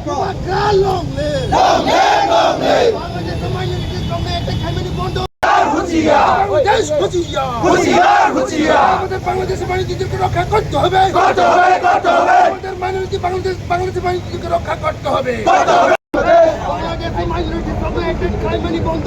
Long live! Long live! Long live! Bangladesh মাইনরিটির সঙ্গে একটা খাইমানি বন্ধ। বাংলাদেশ হুঁশিয়ার! হুঁশিয়ার! হুঁশিয়ার! আমাদের বাংলাদেশের মাইনরিটিকে রক্ষা করতে হবে। করতে হবে! করতে হবে! আমাদের মাইনরিটি বাংলাদেশের মাইনরিটিকে রক্ষা করতে হবে। করতে হবে! বাংলাদেশের মাইনরিটির সঙ্গে একটা খাইমানি বন্ধ।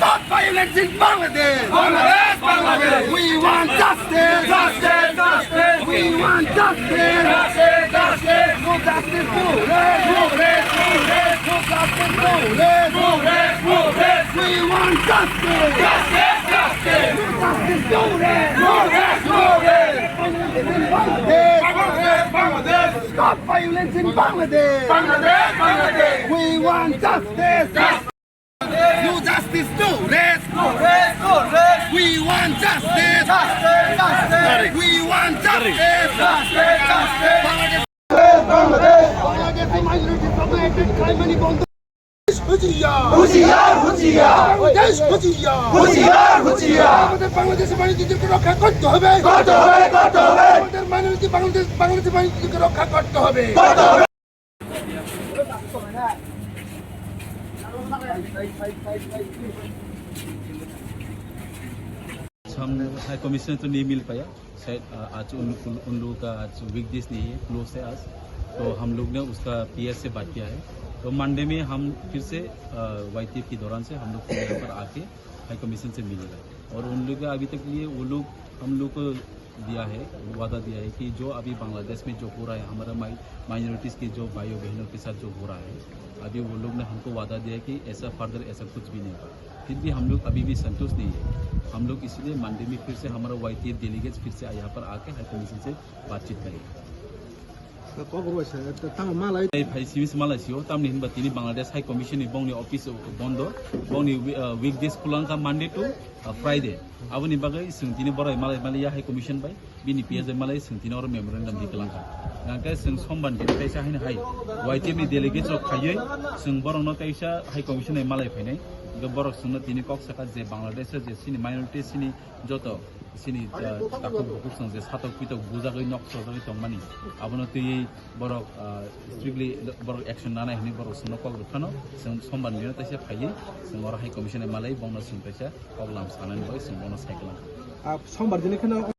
Stop violence in Bangladesh! Bangladesh! Bangladesh! We want justice! Justice! Justice! We want justice! Justice! Justice! No justice! No rest! No rest! No rest! No justice! No rest! No rest! No rest! We want justice! Justice! Justice! No justice! No rest! No rest! No rest! Bangladesh! Bangladesh! Bangladesh! Stop violence in Bangladesh! Bangladesh! Bangladesh! We want justice! Justice! No justice, no rest. No rest, no rest. We want justice. Justice, justice. We want justice. Justice, justice. Bangladesh, Bangladesh minority populated খাইমানি বন্ধ। হুঁশিয়ার! হুঁশিয়ার! হুঁশিয়ার! বাংলাদেশ হুঁশিয়ার! হুঁশিয়ার! হুঁশিয়ার! আমাদের বাংলাদেশের মাইনরিটিকে রক্ষা করতে হবে। করতে হবে! করতে হবে! আমাদের মাইনরিটি বাংলাদেশের মাইনরিটিকে রক্ষা করতে হবে। করতে হবে! हम हाई कमिश्नर तो नहीं मिल पाया शायद आज उन लोगों का आज वीकडेज नहीं है, क्लोज है आज, तो हम लोग ने उसका पीएस से बात किया है। तो मंडे में हम फिर से वाईटीएफ के दौरान से हम लोग यहाँ पर आके हाई कमीशन से मिलेगा और उन लोग का अभी तक लिए वो लोग हम लोग को दिया है, वादा दिया है कि जो अभी बांग्लादेश में जो हो रहा है हमारा माइनॉरिटीज़ के जो भाइयों बहनों के साथ जो हो रहा है, अभी वो लोग ने हमको वादा दिया है कि ऐसा फर्दर ऐसा कुछ भी नहीं होगा। फिर भी हम लोग अभी भी संतुष्ट नहीं है। हम लोग इसलिए मंडे में फिर से हमारा वाईटीएफ डेलीगेट्स फिर से यहाँ पर आके हाई कमीशन से बातचीत करेंगे। सिमिस मालायसियो तामनि हिनबा तिनि बांग्लादेश हाई कमिशन बंनि अफिस बन्द बंनि वीकडेज खुलांखा मंडे टू फ्राइडे आबनि बागै सोंथिनि बराय मालाया हाई कमिशन बाय बिनि पियाज मालाय सोंथिनि और मेमोरेंडम दिखलांखा गांका जों समबान दिनैसा हैनो हाय वाईटीएफ नि डेलीगेट्स खायै जों बरनो तैसा हाई कमिशन मालाय फैनाय बरक सोंनो तिनि कक साखा जे बांग्लादेश जे सिनि माइनरिटी सिनि जत सिनि ताकु बुकुक सों जे सातक पितक बुजागै नक सजागै तंमानि आबनो तै बरक स्ट्रिक्टली बरक एक्शन नानाय हनि बरक सोंनो कक रुखानो जों समबान लिनो तैसा फायै जों और हाई कमिशन मालाय बंनो सों तैसा कगलाम सानानै बाय जों बनो साइकल समबार दिनै खोना